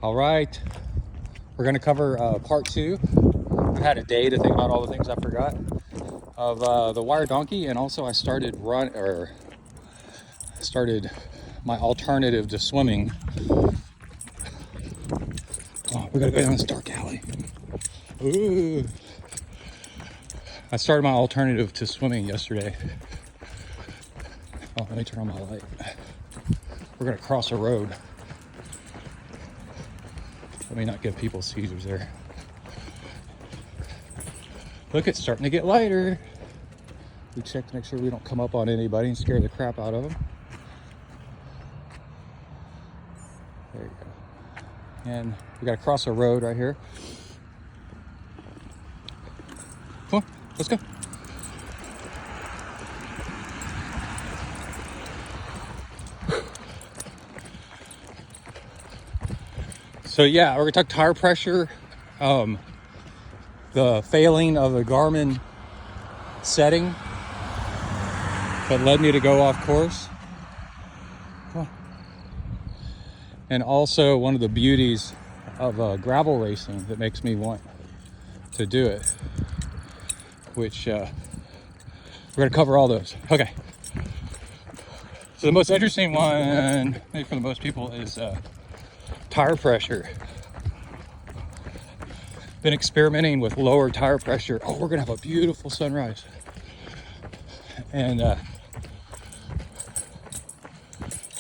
All right, we're gonna cover part two. I've had a day to think about all the things I forgot of the wire donkey, and also I started my alternative to swimming. Oh, we gotta go down this dark alley. Ooh. I started my alternative to swimming yesterday. Oh, let me turn on my light. We're gonna cross a road. Let me not give people seizures there. Look, it's starting to get lighter. We check to make sure we don't come up on anybody and scare the crap out of them. There you go. And we gotta cross a road right here. Come on, let's go. So yeah, we're gonna talk tire pressure, the failing of the Garmin setting that led me to go off course. Come on. And also one of the beauties of gravel racing that makes me want to do it, which we're gonna cover all those. Okay. So the most interesting one, maybe for the most people, is tire pressure. Been experimenting with lower tire pressure. Oh, we're gonna have a beautiful sunrise. And I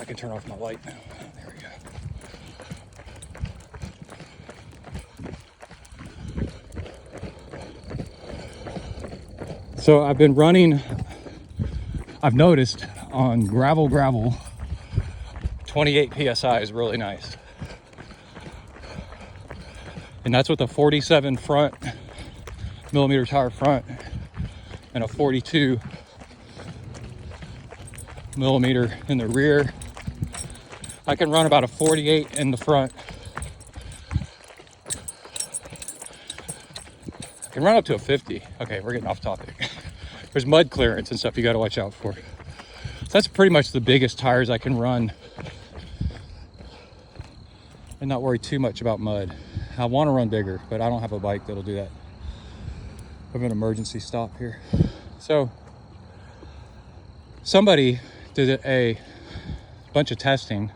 can turn off my light now. There we go. So I've been running, I've noticed on gravel, 28 PSI is really nice. And that's with a 47 front, millimeter tire front, and a 42 millimeter in the rear. I can run about a 48 in the front. I can run up to a 50. Okay, we're getting off topic. There's mud clearance and stuff you gotta watch out for. So that's pretty much the biggest tires I can run and not worry too much about mud. I want to run bigger, but I don't have a bike that'll do that. I have an emergency stop here. So somebody did a bunch of testing.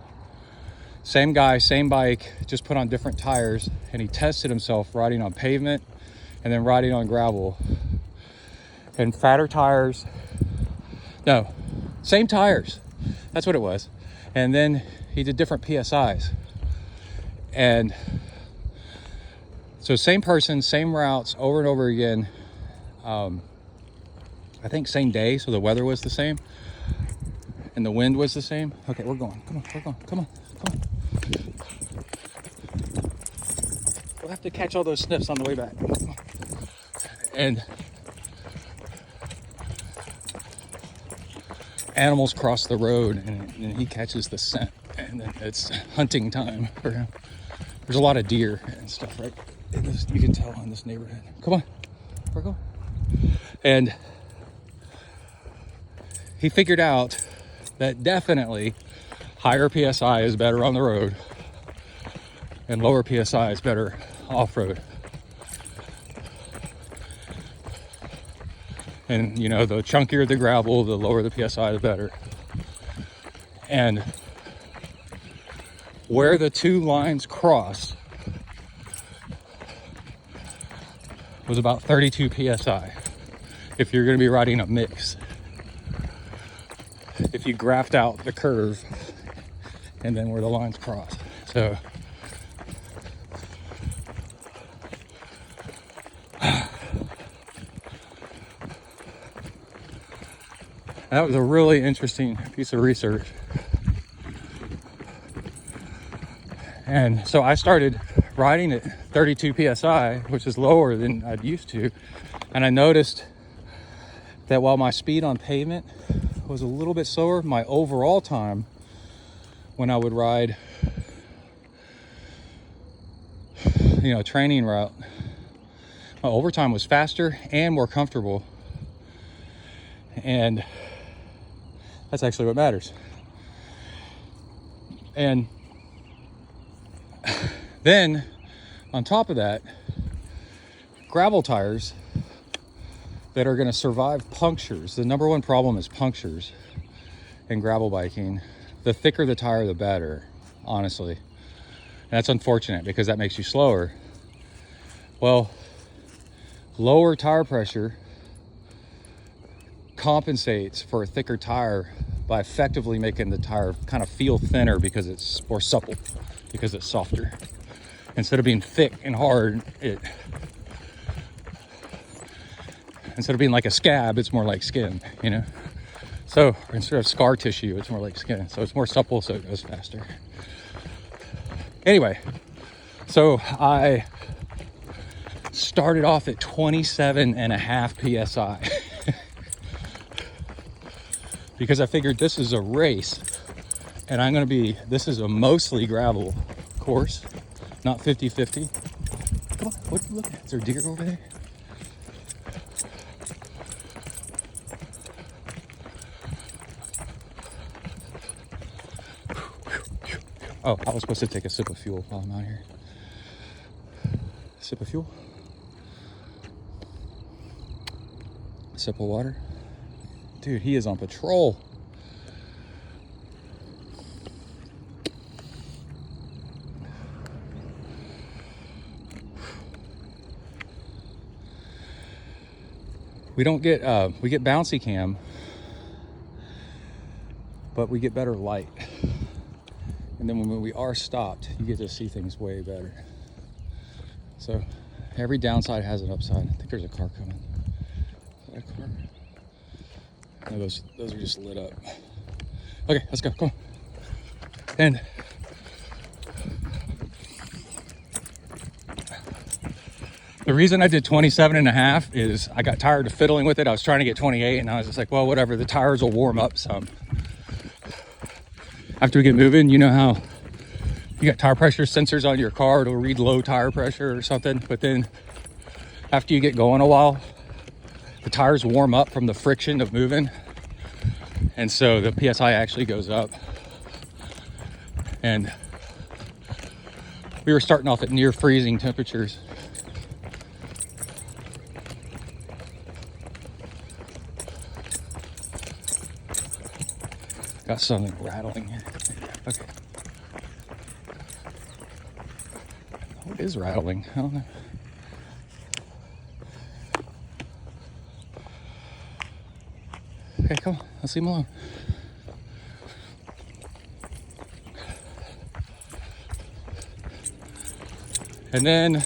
Same guy, same bike, just put on different tires, and he tested himself riding on pavement and then riding on gravel. And fatter tires, no, same tires. That's what it was. And then he did different PSIs. And so same person, same routes over and over again. I think same day, so the weather was the same and the wind was the same. Okay, we're going. Come on, we're going. Come on, come on. We'll have to catch all those sniffs on the way back. And animals cross the road, and he catches the scent, and then it's hunting time for him. There's a lot of deer and stuff, right? You can tell in this neighborhood. Come on, we're going. And he figured out that definitely higher PSI is better on the road and lower PSI is better off-road. And you know, the chunkier the gravel, the lower the PSI, the better. And where the two lines cross was about 32 PSI if you're going to be riding a mix. If you graphed out the curve and then where the lines cross. So that was a really interesting piece of research. And so I started riding at 32 PSI, which is lower than I'd used to. And I noticed that while my speed on pavement was a little bit slower, my overall time when I would ride, you know, training route, my overtime was faster and more comfortable. And that's actually what matters. And Then on top of that, gravel tires that are going to survive punctures. The number one problem is punctures in gravel biking. The thicker the tire, the better, honestly. And that's unfortunate because that makes you slower. Well, lower tire pressure compensates for a thicker tire by effectively making the tire kind of feel thinner because it's more supple, because it's softer. Instead of being thick and hard, instead of being like a scab, it's more like skin, you know? So instead of scar tissue, it's more like skin. So it's more supple, so it goes faster. Anyway, so I started off at 27.5 PSI because I figured this is a race and this is a mostly gravel course, not 50-50. Come on, what are you looking at? Is there a deer over there? Oh, I was supposed to take a sip of fuel while I'm out here. Sip of fuel. Sip of water. Dude, he is on patrol. We get bouncy cam, but we get better light. And then when we are stopped, you get to see things way better. So every downside has an upside. I think there's a car coming. Is that a car? No, those are just lit up. Okay, let's go. Come on. And the reason I did 27.5 is I got tired of fiddling with it. I was trying to get 28 and I was just like, well, whatever, the tires will warm up some. After we get moving, you know how you got tire pressure sensors on your car, it'll read low tire pressure or something, but then after you get going a while, the tires warm up from the friction of moving, and so the PSI actually goes up. And we were starting off at near freezing temperatures. Got something rattling here. Okay. What is rattling? I don't know. Okay, come on. Let's leave him alone. And then,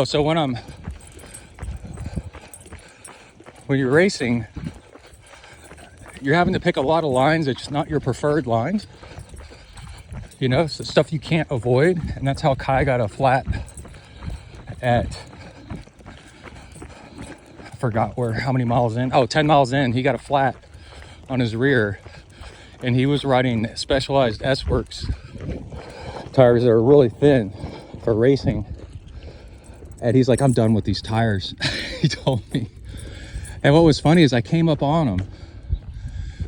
so when you're racing, you're having to pick a lot of lines that's not your preferred lines, you know, so stuff you can't avoid. And that's how Kai got a flat at, I forgot how many miles in. 10 miles in, he got a flat on his rear, and he was riding Specialized S-Works tires that are really thin for racing. And he's like, I'm done with these tires. He told me. And what was funny is I came up on him,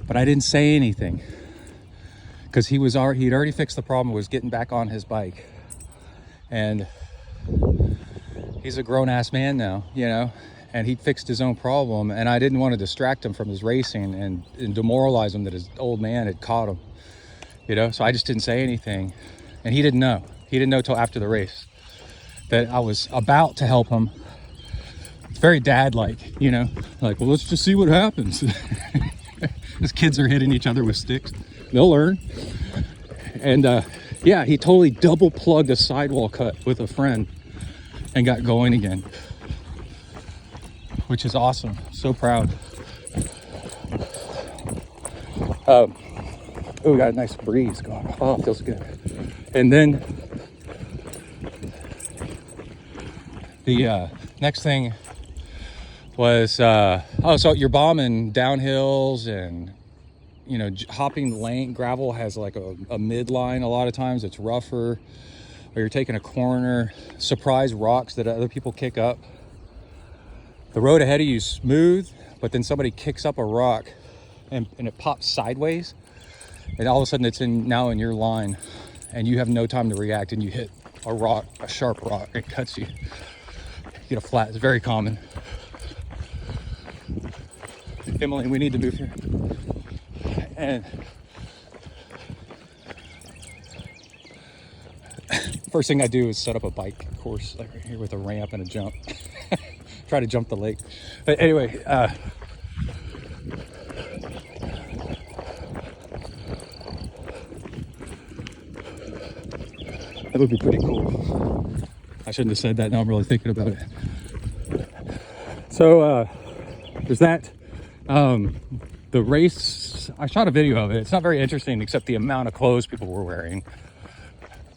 but I didn't say anything because he'd already fixed the problem, was getting back on his bike. And he's a grown-ass man now, you know, and he'd fixed his own problem. And I didn't want to distract him from his racing and demoralize him that his old man had caught him, you know. So I just didn't say anything. And he didn't know. He didn't know till after the race that I was about to help him. It's very dad-like, you know, like, well, let's just see what happens. His kids are hitting each other with sticks. They'll learn. And yeah, he totally double plugged a sidewall cut with a friend and got going again, which is awesome. So proud. Oh, we got a nice breeze going. Oh, it feels good. And then the next thing was, so you're bombing downhills and, you know, hopping the lane. Gravel has like a midline a lot of times. It's rougher, or you're taking a corner, surprise rocks that other people kick up. The road ahead of you is smooth, but then somebody kicks up a rock and it pops sideways, and all of a sudden it's now in your line. and you have no time to react, and you hit a rock, a sharp rock, it cuts you. You get a flat. It's very common. Emily, we need to move here. And first thing I do is set up a bike course like right here with a ramp and a jump. Try to jump the lake. But anyway, that would be pretty cool. I shouldn't have said that. Now I'm really thinking about it. So there's that. The race, I shot a video of it. It's not very interesting except the amount of clothes people were wearing.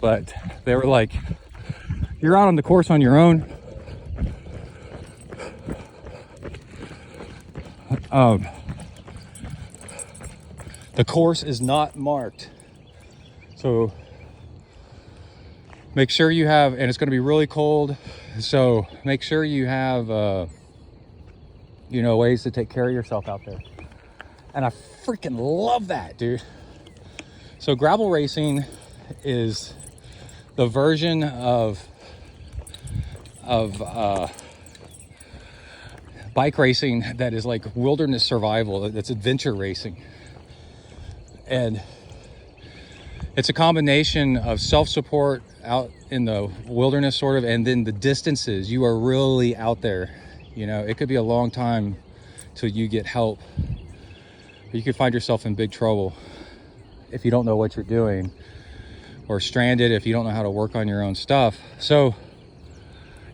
But they were like, you're out on the course on your own. The course is not marked. So make sure you have, and it's going to be really cold. So make sure you have, you know, ways to take care of yourself out there. And I freaking love that, dude. So gravel racing is the version of bike racing that is like wilderness survival. That's adventure racing. And it's a combination of self-support out in the wilderness sort of, and then the distances. You are really out there. You know, it could be a long time till you get help. You could find yourself in big trouble if you don't know what you're doing, or stranded if you don't know how to work on your own stuff. So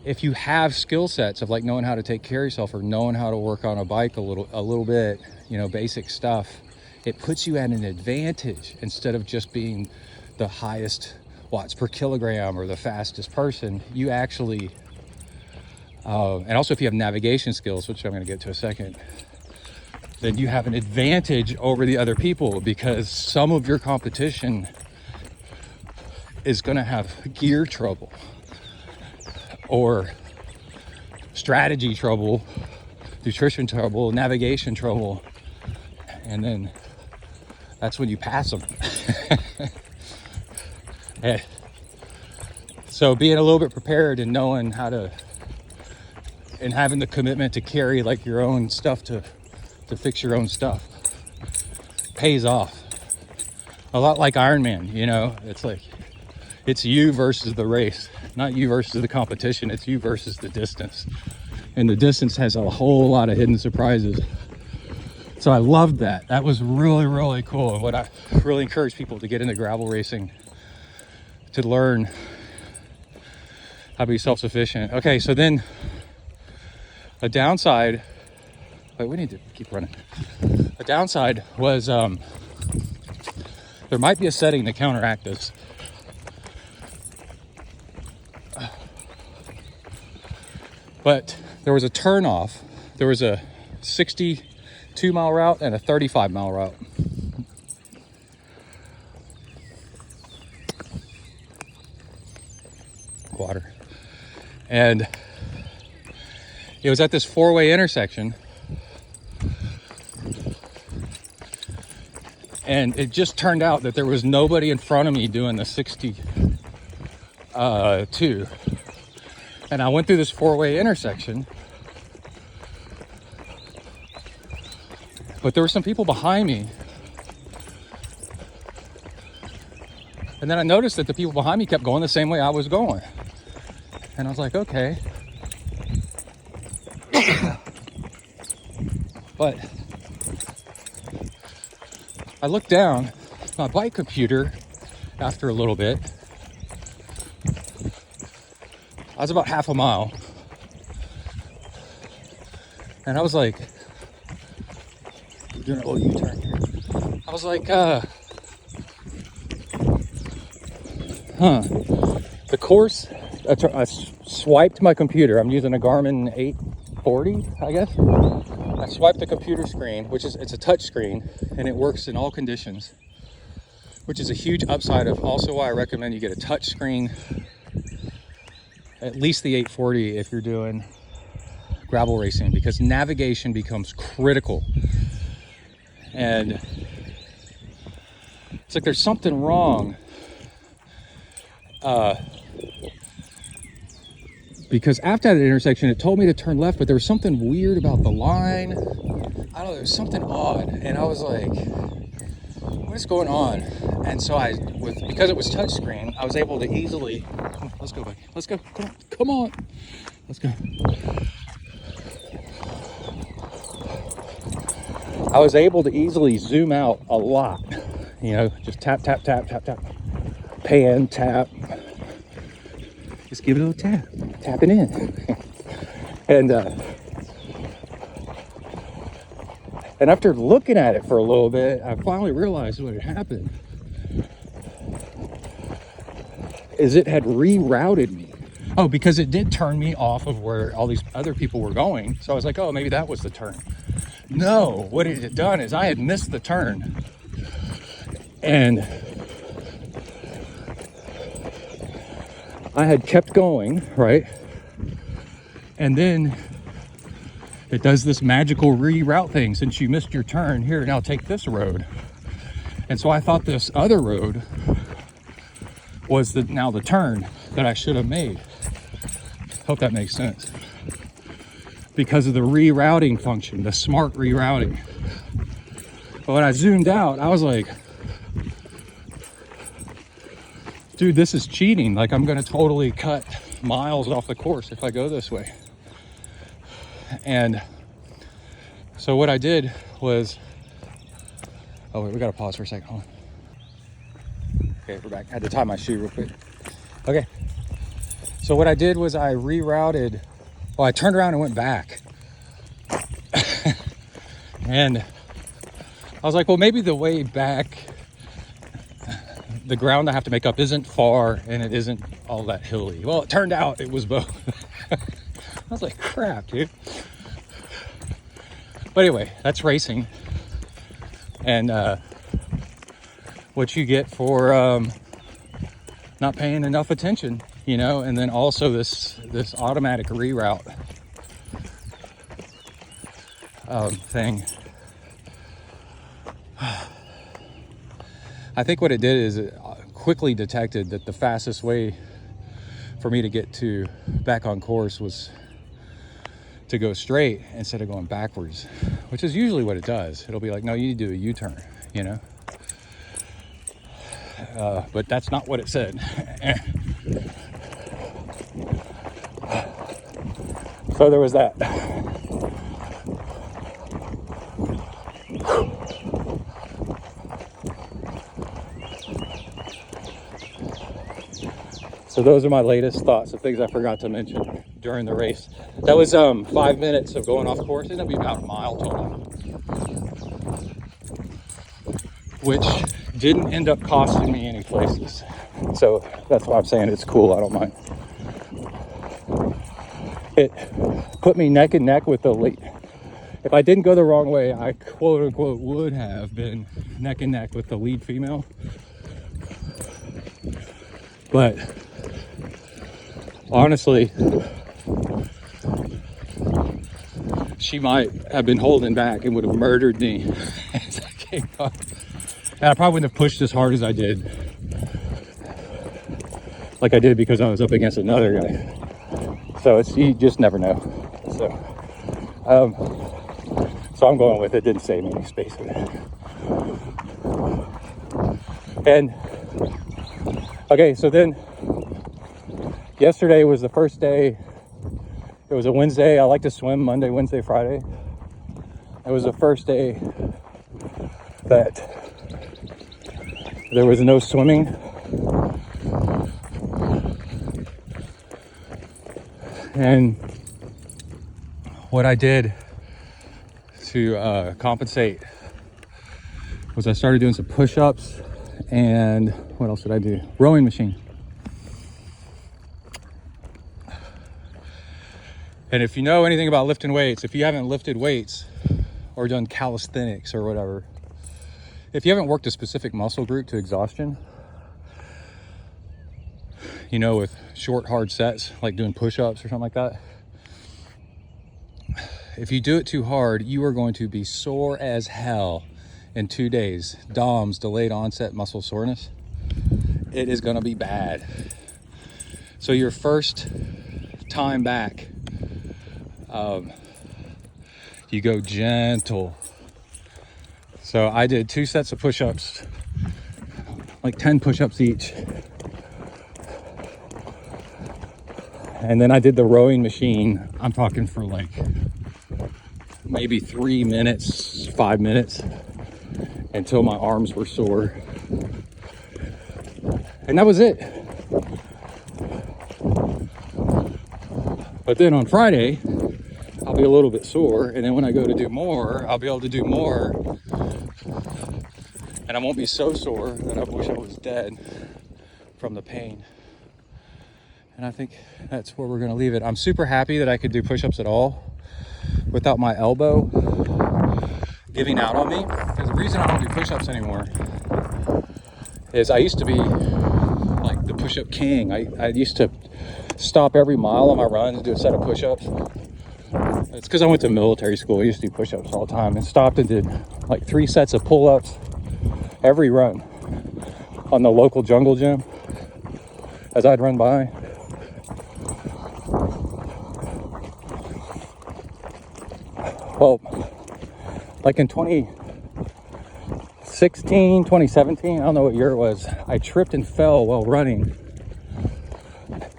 if you have skill sets of like knowing how to take care of yourself or knowing how to work on a bike a little bit, you know, basic stuff, it puts you at an advantage instead of just being the highest watts per kilogram or the fastest person. You actually, and also if you have navigation skills, which I'm going to get to in a second, then you have an advantage over the other people, because some of your competition is going to have gear trouble or strategy trouble, nutrition trouble, navigation trouble, and then that's when you pass them. Yeah. So being a little bit prepared and knowing how to, and having the commitment to carry like your own stuff to fix your own stuff pays off. A lot like Ironman, you know, it's like, it's you versus the race, not you versus the competition. It's you versus the distance. And the distance has a whole lot of hidden surprises. So I loved that. That was really, really cool. And what I really encourage people to get into gravel racing, to learn how to be self-sufficient. Okay, so then a downside, wait, we need to keep running. A downside was there might be a setting to counteract this. But there was a turn off. There was a 62-mile route and a 35-mile route. Water. And it was at this four-way intersection. And it just turned out that there was nobody in front of me doing the 62. And I went through this four-way intersection, but there were some people behind me. And then I noticed that the people behind me kept going the same way I was going. And I was like, okay. But I looked down, my bike computer, after a little bit, I was about half a mile. And I was like, doing a little U-turn here. I was like, the course, I swiped my computer. I'm using a Garmin 840, I guess. I swiped the computer screen, it's a touch screen, and it works in all conditions, which is a huge upside of also why I recommend you get a touch screen, at least the 840 if you're doing gravel racing, because navigation becomes critical. And it's like there's something wrong because after that intersection, it told me to turn left, but there was something weird about the line. I don't know, there was something odd. And I was like, what is going on? And so because it was touchscreen, I was able to easily, let's go back. Let's go, come on. Let's go. I was able to easily zoom out a lot, you know, just tap, tap, tap, tap, tap, pan, tap, just give it a little tap, tap it in. And after looking at it for a little bit, I finally realized what had happened is it had rerouted me. Oh, because it did turn me off of where all these other people were going. So I was like, oh, maybe that was the turn. No, what it had done is I had missed the turn. And I had kept going, right? And then it does this magical reroute thing. Since you missed your turn, here, now take this road. And so I thought this other road was now the turn that I should have made. Hope that makes sense. Because of the rerouting function, the smart rerouting. But when I zoomed out, I was like, dude, this is cheating. Like, I'm gonna totally cut miles off the course if I go this way. And so what I did was, oh wait, we gotta pause for a second, hold on. Okay, we're back. I had to tie my shoe real quick. Okay, so what I did was I rerouted, well, I turned around and went back. And I was like, well, maybe the way back, the ground I have to make up isn't far and it isn't all that hilly. Well, it turned out it was both. I was like, crap, dude. But anyway, that's racing. And what you get for not paying enough attention, you know, and then also this automatic reroute thing. I think what it did is it quickly detected that the fastest way for me to get back on course was to go straight instead of going backwards, which is usually what it does. It'll be like, no, you need to do a U-turn, you know? But that's not what it said. So there was that. So those are my latest thoughts of things I forgot to mention during the race. That was 5 minutes of going off course. It'll be about a mile total, which didn't end up costing me any places. So that's why I'm saying it's cool. I don't mind. It put me neck and neck with the lead. If I didn't go the wrong way, I quote unquote would have been neck and neck with the lead female. But honestly, she might have been holding back and would have murdered me as I came up. And I probably wouldn't have pushed as hard as I did. Like I did because I was up against another guy. So you just never know. So I'm going with it. Didn't save me any space with it. And okay, so then yesterday was the first day. It was a Wednesday. I like to swim Monday, Wednesday, Friday. It was the first day that there was no swimming. And what I did to compensate was I started doing some push-ups, and what else did I do? Rowing machine. And if you know anything about lifting weights, if you haven't lifted weights or done calisthenics or whatever, if you haven't worked a specific muscle group to exhaustion, you know, with short, hard sets, like doing push-ups or something like that, if you do it too hard, you are going to be sore as hell in 2 days. DOMS, delayed onset muscle soreness. It is going to be bad. So your first time back, you go gentle. So I did 2 sets of push-ups, like 10 push-ups each. And then I did the rowing machine. I'm talking for like maybe 3 minutes, 5 minutes, until my arms were sore. And that was it. But then on Friday, I'll be a little bit sore. And then when I go to do more, I'll be able to do more. And I won't be so sore that I wish I was dead from the pain. And I think that's where we're gonna leave it. I'm super happy that I could do push-ups at all without my elbow giving out on me. Because the reason I don't do push-ups anymore is I used to be like the push-up king. I used to stop every mile on my run to do a set of push-ups. It's because I went to military school. I used to do push-ups all the time, and stopped and did like 3 sets of pull-ups every run on the local jungle gym as I'd run by. Well, like in 2016, 2017, I don't know what year it was, I tripped and fell while running.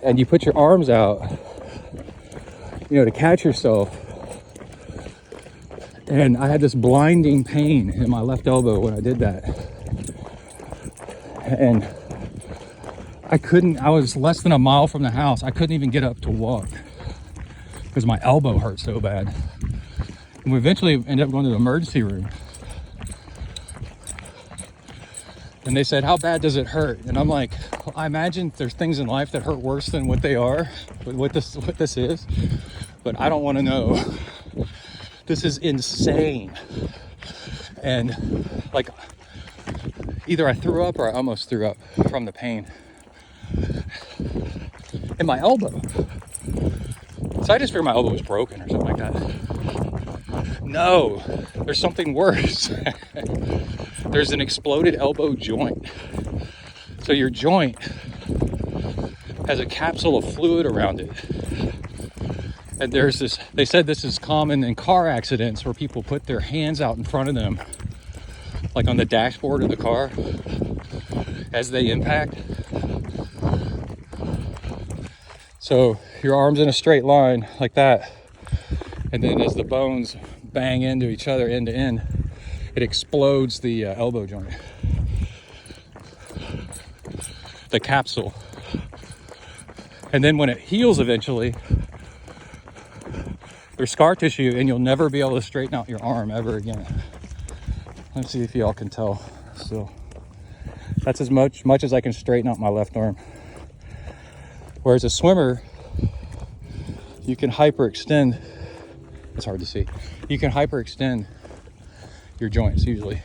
And you put your arms out, you know, to catch yourself. And I had this blinding pain in my left elbow when I did that. And I was less than a mile from the house. I couldn't even get up to walk because my elbow hurt so bad. And we eventually ended up going to the emergency room. And they said, "How bad does it hurt?" And I'm like, well, I imagine there's things in life that hurt worse than what they are, what this is. But I don't want to know. This is insane. And like, either I threw up or I almost threw up from the pain in my elbow. So I just figured my elbow was broken or something like that. No, there's something worse. There's an exploded elbow joint. So your joint has a capsule of fluid around it. And there's this, they said this is common in car accidents where people put their hands out in front of them, like on the dashboard of the car, as they impact. So your arm's in a straight line like that. And then as the bones bang into each other end to end, it explodes the elbow joint, the capsule. And then when it heals eventually, there's scar tissue and you'll never be able to straighten out your arm ever again. Let's see if y'all can tell. So that's as much as I can straighten out my left arm. Whereas a swimmer, you can hyperextend. It's hard to see. You can hyperextend your joints usually,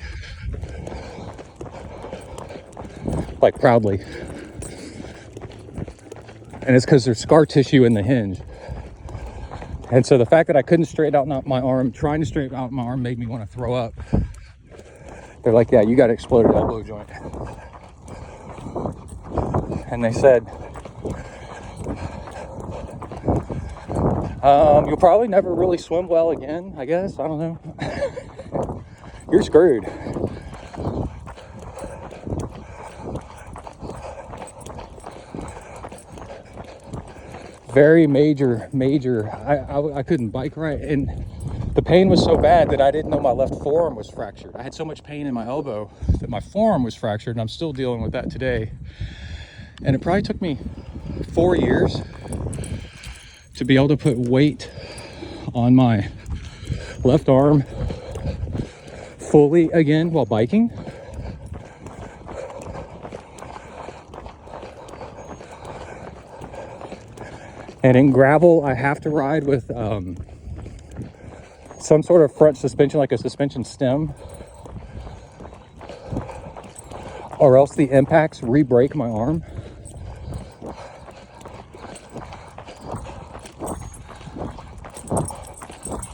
like proudly. And it's because there's scar tissue in the hinge. And so the fact that I couldn't straighten out my arm, trying to straighten out my arm, made me want to throw up. They're like, yeah, you got an exploded elbow joint. And they said, you'll probably never really swim well again, I guess. I don't know. You're screwed. Very major. I couldn't bike right. And the pain was so bad that I didn't know my left forearm was fractured. I had so much pain in my elbow that my forearm was fractured, and I'm still dealing with that today. And it probably took me 4 years to be able to put weight on my left arm fully again while biking. And in gravel, I have to ride with some sort of front suspension, like a suspension stem, or else the impacts re-break my arm.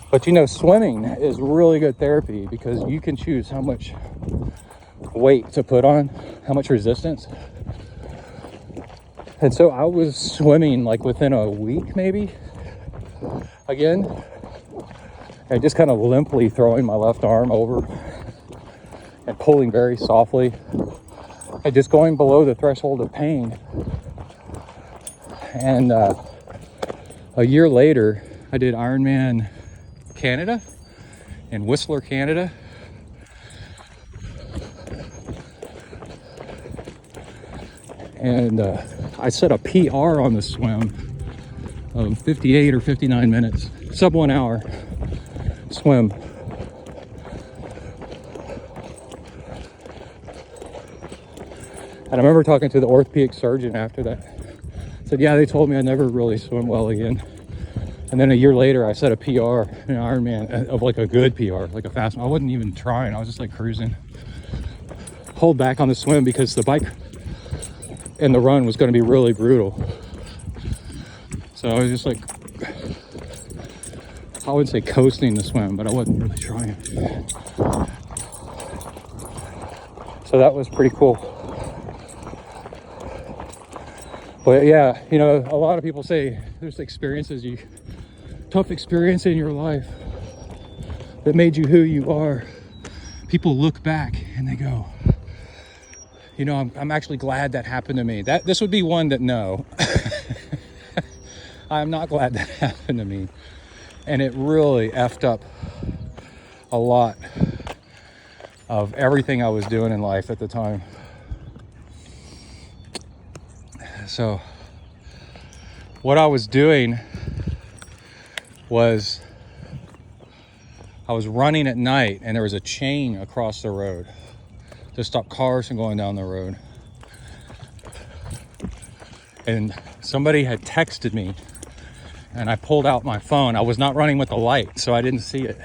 But you know, swimming is really good therapy because you can choose how much weight to put on, how much resistance. And so I was swimming like within a week maybe again, and just kind of limply throwing my left arm over and pulling very softly and just going below the threshold of pain. And a year later, I did Ironman Canada in Whistler, Canada. And I set a PR on the swim of 58 or 59 minutes, sub 1 hour swim. And I remember talking to the orthopedic surgeon after that. Said, yeah, they told me I never really swim well again. And then a year later, I set a PR in Ironman of like a good PR, like a fast one. I wasn't even trying. I was just like cruising. Hold back on the swim because the bike and the run was going to be really brutal. So I was just like, I wouldn't say coasting the swim, but I wasn't really trying. So that was pretty cool. But yeah, you know, a lot of people say there's experiences, tough experience in your life that made you who you are. People look back and they go, you know, I'm actually glad that happened to me. This would be one that no, I'm not glad that happened to me. And it really effed up a lot of everything I was doing in life at the time. So what I was doing was I was running at night, and there was a chain across the road to stop cars from going down the road. And somebody had texted me, and I pulled out my phone. I was not running with the light, so I didn't see it.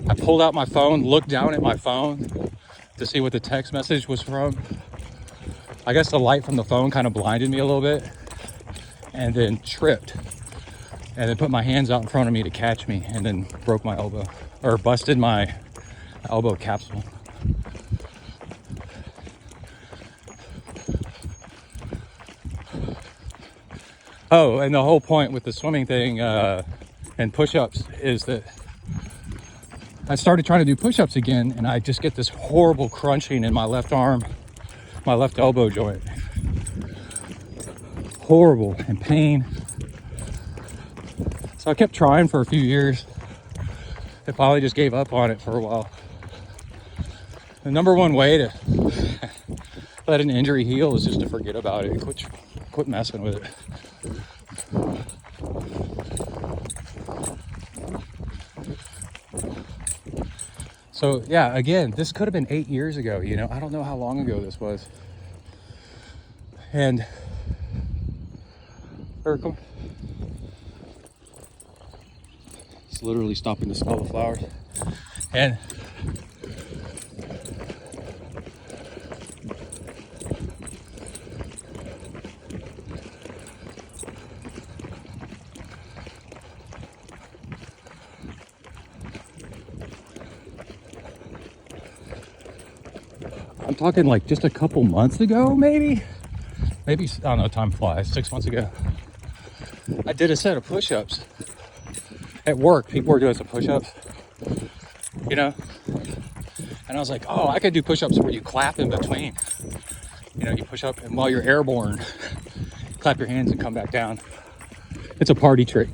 I pulled out my phone, looked down at my phone to see what the text message was from. I guess the light from the phone kind of blinded me a little bit, and then tripped, and then put my hands out in front of me to catch me, and then broke my elbow, or busted my elbow capsule. Oh, and the whole point with the swimming thing and push-ups is that I started trying to do push-ups again, and I just get this horrible crunching in my left arm, my left elbow joint. Horrible and pain. So I kept trying for a few years. I finally just gave up on it for a while. The number one way to let an injury heal is just to forget about it. Quit messing with it. So yeah, again, this could have been 8 years ago, you know, I don't know how long ago this was. And it's literally stopping to smell the flowers. And I'm talking like just a couple months ago, maybe, I don't know, time flies, 6 months ago. I did a set of push-ups at work. People were doing some push-ups, you know, and I was like, oh, I could do push-ups where you clap in between. You know, you push up, and while you're airborne, clap your hands and come back down. It's a party trick.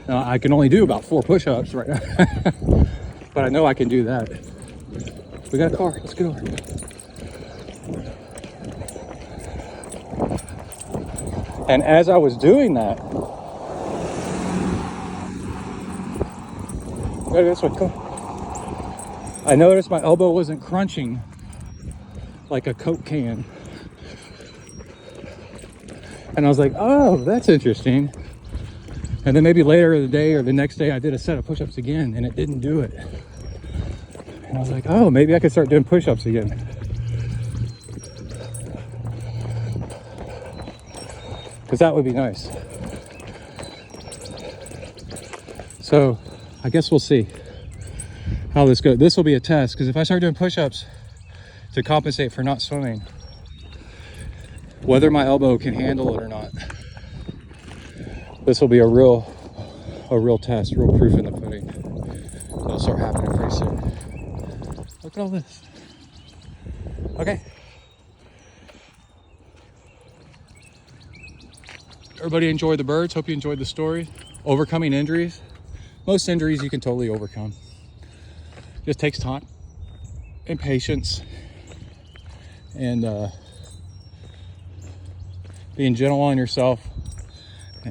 Now, I can only do about 4 push-ups right now. But I know I can do that. We got a car, let's get over. And as I was doing that, this way, come. I noticed my elbow wasn't crunching like a Coke can. And I was like, oh, that's interesting. And then maybe later in the day or the next day, I did a set of push-ups again, and it didn't do it. And I was like, oh, maybe I could start doing push-ups again. Because that would be nice. So I guess we'll see how this goes. This will be a test, because if I start doing push-ups to compensate for not swimming, whether my elbow can handle it or not, this will be a real test, real proof in the pudding. It'll start happening pretty soon. Look at all this. Okay. Everybody enjoyed the birds. Hope you enjoyed the story. Overcoming injuries. Most injuries you can totally overcome. Just takes time and patience and being gentle on yourself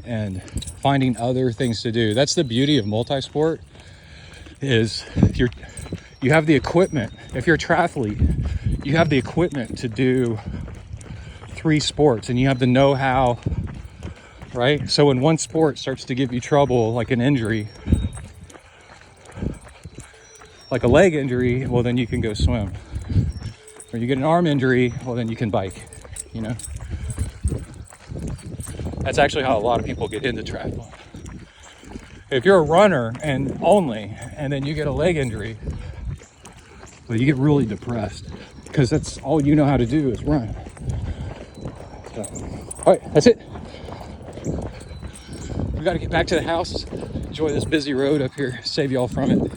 and finding other things to do. That's the beauty of multi-sport, is you have the equipment. If you're a triathlete, you have the equipment to do 3 sports, and you have the know-how, right? So when one sport starts to give you trouble, like an injury, like a leg injury, well, then you can go swim. Or you get an arm injury, well, then you can bike, you know? That's actually how a lot of people get into triathlon. If you're a runner and then you get a leg injury, well, you get really depressed, because that's all you know how to do is run. So, all right, that's it. We got to get back to the house, enjoy this busy road up here, save y'all from it.